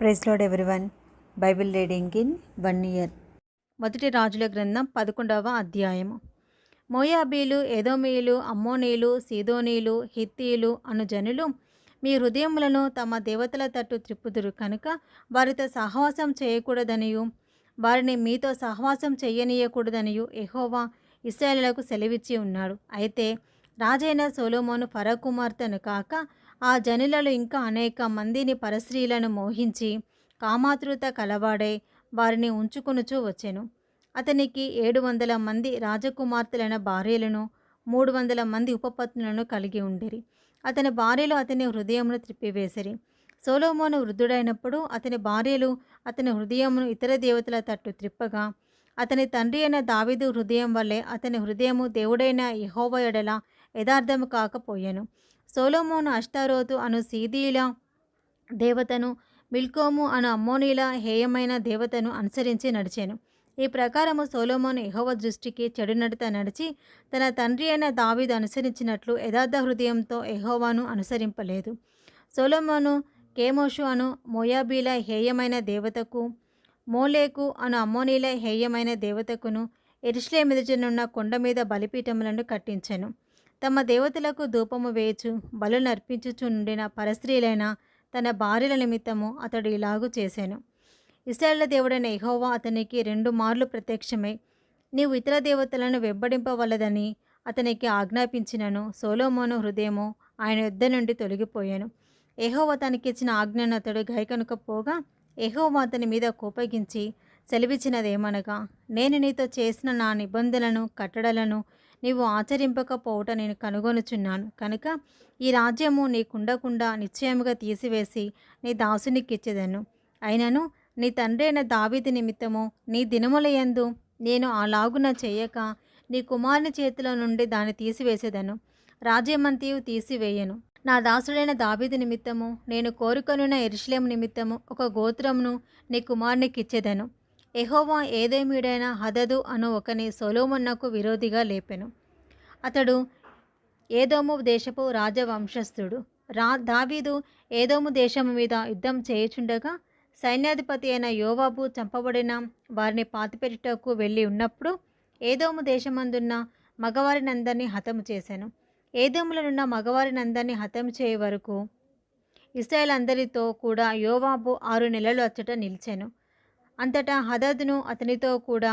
Praise Lord everyone. Bible reading in 1 year. మొదటి రాజుల గ్రంథం 11వ అధ్యాయము. మోయాబీలు, ఎదోమీయులు, అమ్మోనీలు, సీదోనీలు, హిత్తీలు అను జనులు మీ హృదయములను తమ దేవతల తట్టు త్రిప్పుదురు కనుక వారితో సహవాసం చేయకూడదనియు వారిని మీతో సహవాసం చేయనీయకూడదనియు యెహోవా ఇశ్రాయేలులకు సెలవిచ్చి ఉన్నాడు. అయితే రాజైన సొలొమోను ఫరో కుమార్తెను కాక ఆ జనులలో ఇంకా అనేక మందిని పరస్త్రీలను మోహించి కామాతృత కలవాడై వారిని ఉంచుకొనుచూ వచ్చెను. అతనికి 700 మంది రాజకుమార్తెలైన భార్యలను 300 మంది ఉపపత్నులను కలిగి ఉండిరి. అతని భార్యలు అతని హృదయమును త్రిప్పివేసిరి. సొలొమోను వృద్ధుడైనప్పుడు అతని భార్యలు అతని హృదయమును ఇతర దేవతల తట్టు త్రిప్పగా అతని తండ్రి అయిన దావీదు హృదయం వల్లే అతని హృదయము దేవుడైన యెహోవా ఎడల యథార్థము కాకపోయెను. సొలొమోను అష్తారోతు అను సీదీల దేవతను, మిల్కోము అను అమ్మోనీల హేయమైన దేవతను అనుసరించి నడిచెను. ఈ ప్రకారము సొలొమోను యెహోవా దృష్టికి చెడు నడత నడిచి తన తండ్రి అయిన దావీదు అనుసరించినట్లు యథార్థ హృదయంతో యెహోవాను అనుసరింపలేదు. సొలొమోను కేమోషు అను మోయాబీల హేయమైన దేవతకు, మోలేకు అను అమ్మోనీల హేయమైన దేవతకును యెరూషలేము ఎదుటనున్న కొండ మీద బలిపీఠములను కట్టించెను. తమ దేవతలకు ధూపము వేయుచు బలులను అర్పించుచు నుండిన పరస్త్రీలైన తన భార్యల నిమిత్తము అతడు ఇలాగు చేసెను. ఇశ్రాయేలు దేవుడైన యెహోవా అతనికి 2 మార్లు ప్రత్యక్షమై నీవు ఇతర దేవతలను వెంబడింపవలదని అతనికి ఆజ్ఞాపించినను సొలొమోను హృదయము ఆయన యొద్ద నుండి తొలగిపోయాను. యెహోవా తనకిచ్చిన ఆజ్ఞను అతడు గైకొనకపోగా యెహోవా అతని మీద కోపగించి సెలవిచ్చినదేమనగా, నేను నీతో చేసిన నా నిబంధనలను కట్టడలను నీవు ఆచరింపకపోవుట నేను కనుగొనుచున్నాను కనుక ఈ రాజ్యము నీకుండకుండా నిశ్చయముగా తీసివేసి నీ దాసునికిచ్చెదను. అయినను నీ తండ్రి అయిన దావీదు నిమిత్తము నీ దినములయందు నేను అలాగున చేయక నీ కుమారుని చేతిలో నుండి దాన్ని తీసివేసేదను. రాజ్యమంతయు తీసివేయను. నా దాసుడైన దావీదు నిమిత్తము నేను కోరుకొనున్న యెరూషలేము నిమిత్తము ఒక గోత్రమును నీ కుమారునికిచ్చెదను. యెహోవా ఏదోమీయుడైన హదదు అను ఒకని సొలొమోనునకు విరోధిగా లేపెను. అతడు ఏదోము దేశపు రాజవంశస్థుడు. దావీదు ఏదోము దేశము మీద యుద్ధం చేయుచుండగా సైన్యాధిపతి అయిన యోవాబు చంపబడిన వారిని పాతిపెట్టుటకు వెళ్ళి ఉన్నప్పుడు ఏదోము దేశమందున్న మగవారినందరినీ హతము చేశాను. ఏదోములనున్న మగవారినందరినీ హతము చేయ వరకు ఇశ్రాయేలందరితో కూడా యోవాబు 6 నెలలు అచ్చట నిలిచెను. అంతటా హదదును అతనితో కూడా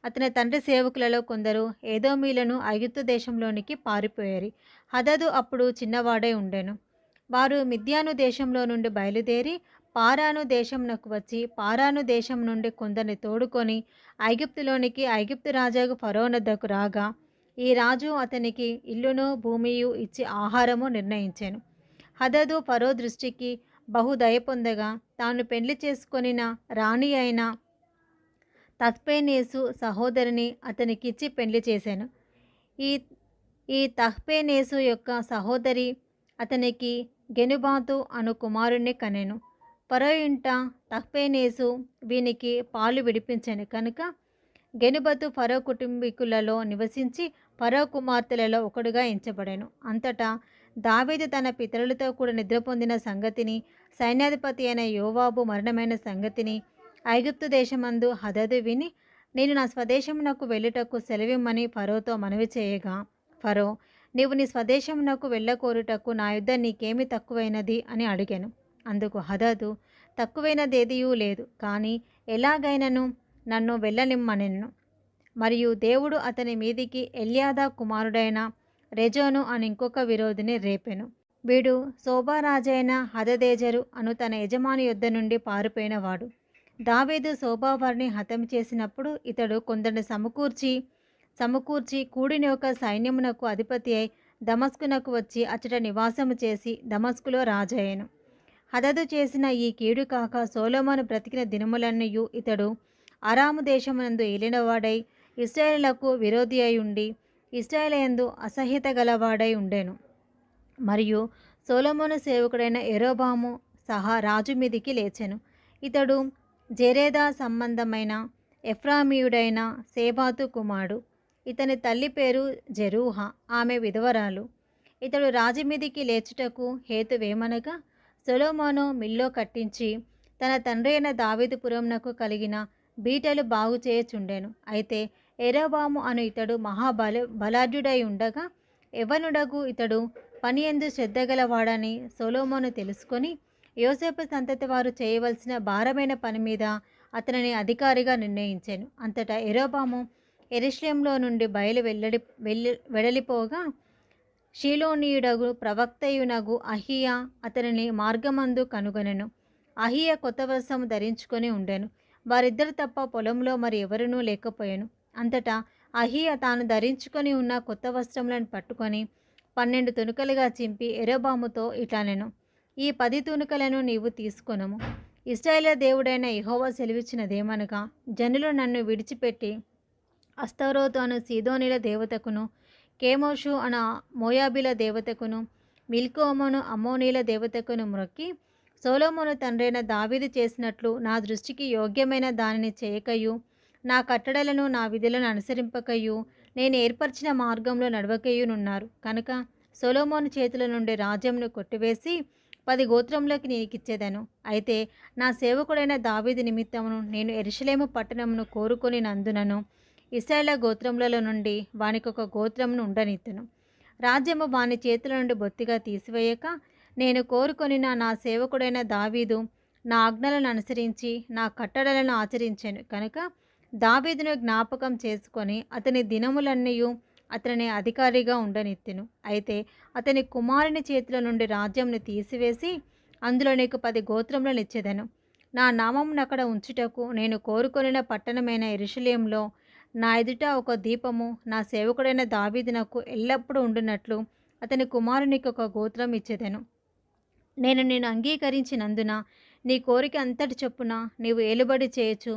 అతని తండ్రి సేవకులలో కొందరు ఏదోమీలను ఐగుప్తు దేశంలోనికి పారిపోయారు. హదదు అప్పుడు చిన్నవాడై ఉండెను. వారు మిద్యాను దేశంలో నుండి బయలుదేరి పారాను దేశంనకు వచ్చి పారాను దేశం నుండి కొందరిని తోడుకొని ఐగుప్తులోనికి ఐగుప్తు రాజాకు ఫరో వద్దకు రాగా ఈ రాజు అతనికి ఇల్లును భూమియు ఇచ్చి ఆహారము నిర్ణయించెను. హదదు ఫరో దృష్టికి బహు దయ పొందగా తాను పెండ్లి చేసుకొనిన రాణి అయిన తహ్పేనేసు సహోదరిని అతనికిచ్చి పెండ్లి చేశాను. ఈ తహ్పేనేసు యొక్క సహోదరి అతనికి గెనుబాతు అను కుమారుణ్ణి కనెను. ఫరో ఇంట తహ్పేనేసు వీనికి పాలు విడిపించెను కనుక గెనుబతు ఫరో కుటుంబీకులలో నివసించి ఫరో కుమార్తెలలో ఒకడుగా ఎంచబడెను. అంతటా దావీదు తన పితరులతో కూడా నిద్రపొందిన సంగతిని, సైన్యాధిపతి అయిన యోవాబు మరణమైన సంగతిని ఐగుప్తు దేశమందు హదదు విని నేను నా స్వదేశమునకు వెళ్ళుటకు సెలవిమ్మని ఫరోతో మనవి చేయగా ఫరో, నీవు నీ స్వదేశమునకు వెళ్ళకోరుటకు నా యుద్ధ నీకేమి తక్కువైనది అని అడిగాను. అందుకు హదదు, తక్కువైనదేదియూ లేదు, కానీ ఎలాగైనను నన్ను వెళ్ళనిమ్మనెను. మరియు దేవుడు అతని మీదికి ఎల్యాదా కుమారుడైన రెజోను అని ఇంకొక విరోధిని రేపెను. వీడు శోభారాజైన హదదేజరు అను తన యజమాని యొద్ద నుండి పారిపోయినవాడు. దావీదు శోభావారిని హతం చేసినప్పుడు ఇతడు కొందరిని సమకూర్చి కూడిన ఒక సైన్యమునకు అధిపతి అయి దమస్కునకు వచ్చి అచ్చట నివాసము చేసి దమస్కులో రాజయ్యను. హదదు చేసిన ఈ కీడు కాక సొలొమోను బ్రతికిన దినములన్నయు ఇతడు అరాము దేశమునందు ఏలినవాడై ఇశ్రాయేలులకు విరోధి అయి ఉండి ఇశ్రాయేలయందు అసహ్యత గలవాడై ఉండెను. మరియు సొలొమోను సేవకుడైన యరొబాము సహా రాజు మీదికి లేచెను. ఇతడు జెరేదా సంబంధమైన ఎఫ్రామీయుడైన సేబాతు కుమారుడు. ఇతని తల్లి పేరు జెరూహ, ఆమె విధవరాలు. ఇతడు రాజు మీదికి లేచుటకు హేతువేమనగా సొలొమోను మిల్లో కట్టించి తన తండ్రి అయిన దావీదుపురంనకు కలిగిన బీటలు బాగు చేయుచుండెను. అయితే యరొబాము అను ఇతడు బలాఢ్యుడై ఉండగా యవ్వనుడగు ఇతడు పని యందు శ్రద్ధగలవాడని సొలొమోను తెలుసుకొని యోసేపు సంతతి వారు చేయవలసిన భారమైన పని మీద అతనిని అధికారిగా నిర్ణయించాను. అంతటా యరొబాము యెరూషలేములో నుండి వెడలిపోగా షీలోనీయుడగు ప్రవక్తయునగు అహీయా అతనిని మార్గమందు కనుగొనెను. అహీయా కొత్త వస్త్రము ధరించుకొని ఉండెను. వారిద్దరు తప్ప పొలంలో మరి ఎవరునూ లేకపోయాను. అంతటా అహీయా తాను ధరించుకొని ఉన్న కొత్త వస్త్రములను పట్టుకొని 12 తునుకలుగా చింపి యరొబాముతో ఇట్లనెను, ఈ 10 తునుకలను నీవు తీసుకొనుము. ఇశ్రాయేలు దేవుడైన యెహోవా సెలవిచ్చినదేమనగా, జనులు నన్ను విడిచిపెట్టి అస్తరోతు అను సీదోనీల దేవతకును, కేమోషు అను మోయాబీల దేవతకును, మిల్కోమును అమ్మోనీల దేవతకును మ్రొక్కి సొలొమోను తండ్రైన దావీదు చేసినట్లు నా దృష్టికి యోగ్యమైన దానిని చేయకయు, నా కట్టడలను నా విధులను అనుసరింపకయు, నేను ఏర్పరిచిన మార్గంలో నడవకయునున్నారు. కనుక సొలొమోను చేతుల నుండి రాజ్యంను కొట్టివేసి 10 గోత్రములకు నీకిచ్చేదను. అయితే నా సేవకుడైన దావీదు నిమిత్తమును నేను యెరూషలేము పట్టణమును కోరుకొని నందునను ఇశ్రాయేలు గోత్రములలో నుండి వానికొక గోత్రమును ఉండనిత్తును. రాజ్యము వాని చేతుల నుండి బొత్తిగా తీసివేయక నేను కోరుకొనిన నా సేవకుడైన దావీదు నా ఆజ్ఞలను అనుసరించి నా కట్టడలను ఆచరించాను కనుక దావీదును జ్ఞాపకం చేసుకొని అతని దినములన్నీయు అతనిని అధికారిగా ఉండనిత్తును. అయితే అతని కుమారుని చేతుల నుండి రాజ్యంను తీసివేసి అందులో నీకు 10 గోత్రములను ఇచ్చేదను. నా నామమును అక్కడ ఉంచుటకు నేను కోరుకొనిన పట్టణమైన యెరూషలేములో నా ఎదుట ఒక దీపము నా సేవకుడైన దావీదునకు ఎల్లప్పుడూ ఉండునట్లు అతని కుమారునికి ఒక గోత్రం ఇచ్చేదను. నేను అంగీకరించినందున నీ కోరిక అంతటి చొప్పున నీవు ఏలుబడి చేయొచ్చు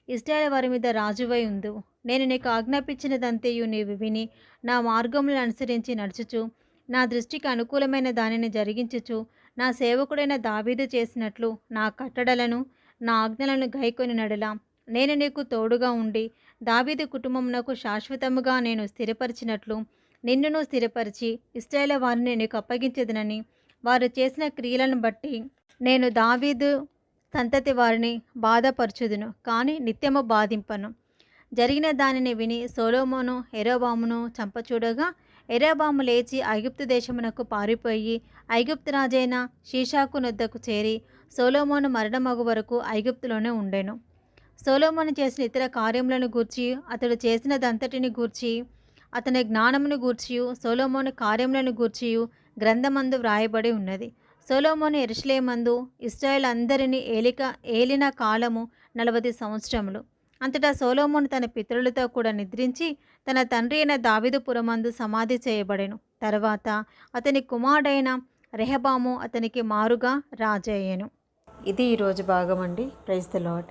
ఇశ్రాయేలు వారి మీద రాజువై ఉందువు. నేను నీకు ఆజ్ఞాపించినదంతయు నీవు విని నా మార్గములను అనుసరించి నడుచుచు నా దృష్టికి అనుకూలమైన దానిని జరిగించుచు నా సేవకుడైన దావీదు చేసినట్లు నా కట్టడలను నా ఆజ్ఞలను గైకొని నడలా నేను నీకు తోడుగా ఉండి దావీదు కుటుంబమునకు శాశ్వతముగా నేను స్థిరపరిచినట్లు నిన్నును స్థిరపరిచి ఇశ్రాయేలు వారిని నీకు అప్పగించెదనని వారు చేసిన క్రియలను బట్టి నేను దావీదు సంతతి వారిని బాధపరచుదును, కానీ నిత్యము బాధింపను. జరిగిన దానిని విని సొలొమోను యరొబామును చంపచూడగా యరొబాము లేచి ఐగుప్తు దేశమునకు పారిపోయి ఐగుప్తు రాజైన షీషాకు నొద్దకు చేరి సొలొమోను మరణమగు వరకు ఐగుప్తులోనే ఉండెను. సొలొమోను చేసిన ఇతర కార్యములను గూర్చి అతడు చేసినదంతటిని గూర్చి అతని జ్ఞానమును గూర్చియు సొలొమోను కార్యములను గూర్చియు గ్రంథమందు వ్రాయబడి ఉన్నది. సొలొమోను యెరూషలేమందు ఇశ్రాయేలు అందరినీ ఏలిన కాలము 40 సంవత్సరములు. అంతటా సొలొమోను తన పితరులతో కూడా నిద్రించి తన తండ్రి అయిన దావీదుపురమందు సమాధి చేయబడెను. తర్వాత అతని కుమారుడైన రెహబాము అతనికి మారుగా రాజయ్యెను. ఇది ఈరోజు భాగం అండి. Praise the lord.